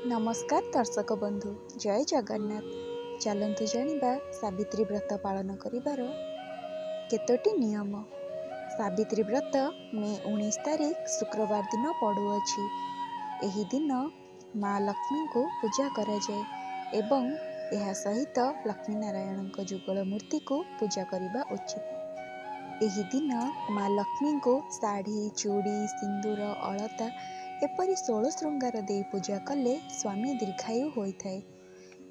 नमस्कार दर्शक बंधु, जय जगन्नाथ। चलतु जानिबा सावित्री व्रत पालन करिबार केतोटी नियम। सावित्री व्रत मे 19 तारिख शुक्रवार दिन पड़ुअछि। एही दिन माँ लक्ष्मी को पूजा कराए एवं यह सहित लक्ष्मी नारायण जुगल मूर्ति को पूजा करने उचित। एही दिन माँ लक्ष्मी को शाढ़ी, चूड़ी, सिंदूर, अलता एपरी 16 श्रृंगार दे पूजा कले स्वामी दीर्घायु होइथाए।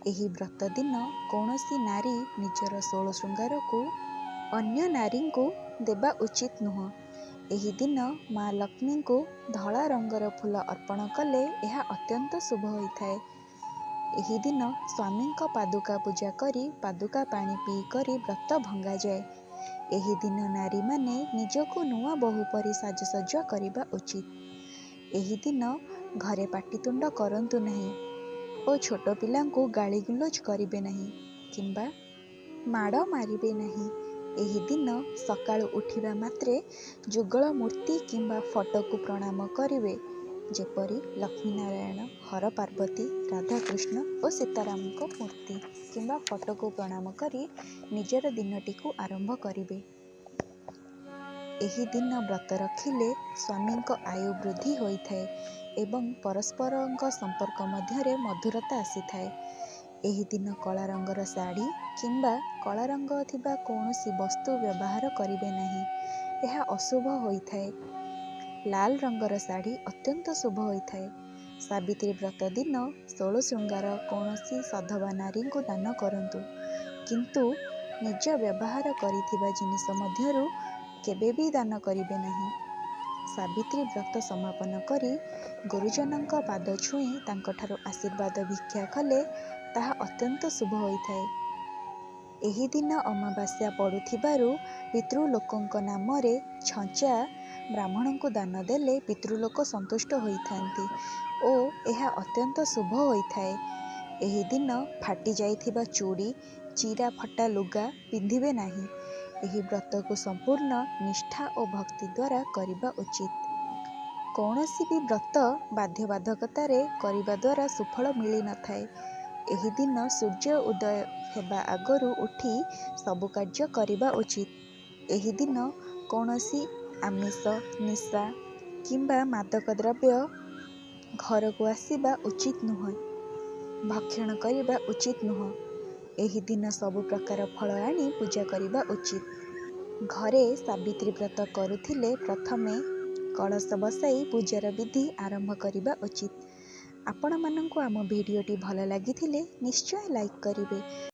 एही व्रत दिन कौनसी नारी निजर 16 श्रृंगार को अन्य नारी को देबा उचित नुह। एही दिन माँ लक्ष्मी को धला रंगर फूल अर्पण कले यह अत्यंत शुभ होइथाए। एही दिन स्वामी पादुका पूजा करी पादुका पानी पी करी व्रत भंगा जाए। एही दिन नारी माने निजको नुआ बहु परी साजसज्जा करिबा उचित। एही दिन घरे पाटितुंड करंतु नहीं और छोट पिला को गाली गुलज करिबे नहीं किंबा माड़ मारिबे नहीं। एही दिन सकाळु उठिबा मात्रे जुगल मूर्ति किंबा फोटो को प्रणाम करिवे, जेपरी लक्ष्मी नारायण, हर पार्वती, राधा कृष्ण और सीताराम को मूर्ति किंबा फोटो को प्रणाम करी निजर दिनटी को आरंभ करिवे। एही दिन व्रत रखिले स्वामी आयु वृद्धि होइथाए एवं परस्पर संपर्क मध्यरे मधुरता आसीथाए। एही दिन कला रंगर साड़ी किंबा कला रंग थिबा कौनसी वस्तु व्यवहार करिवे नहीं, यह अशुभ होइथाए। लाल रंगर साड़ी अत्यंत शुभ होइथाए। सावित्री व्रत दिन 16 श्रृंगार कौनसी सधवा नारी को दान करंतु, किंतु निज व्यवहार करिथिबा जिनिस मध्यरु केबे भी दान करिवे नहीं। सावित्री व्रत समापन करी गुरुजनक पाद छुई तांकठारु आशीर्वाद भिक्षा कले ताहा अत्यंत शुभ होइथाए। एही दिन अमावास्या पड़ुथिबारु पितृलोकंक नामरे छंचा ब्राह्मण को दान देले पितृलोक संतुष्ट होइथांती ओ यह अत्यंत शुभ होइथाए। एही दिन फाटी जाइथिबा चूड़ी, चिरा फटा लुगा पिंधिबे नहीं। एही व्रत को संपूर्ण निष्ठा और भक्ति द्वारा करिबा उचित। कौनसी भी व्रत बाध्यबाधकतार करिबा द्वारा सुफल मिली न थाए। एही दिन सूर्य उदय हेबा आगरू उठी सबु कार्य करिबा उचित। एही दिन कौनसी आमिष, निशा किंबा मादक द्रव्य घर को आसीबा उचित नुह, भक्षण करिबा उचित नुह। एही दिन सबु प्रकार फल आनी पूजा करिबा उचित। घरे सावित्री व्रत करुथिले प्रथमे कलश बसाई पूजार विधि आरंभ करिबा उचित। आपण मानंकु आम भिडियोटी भल लागिथिले निश्चय लाइक करिवे।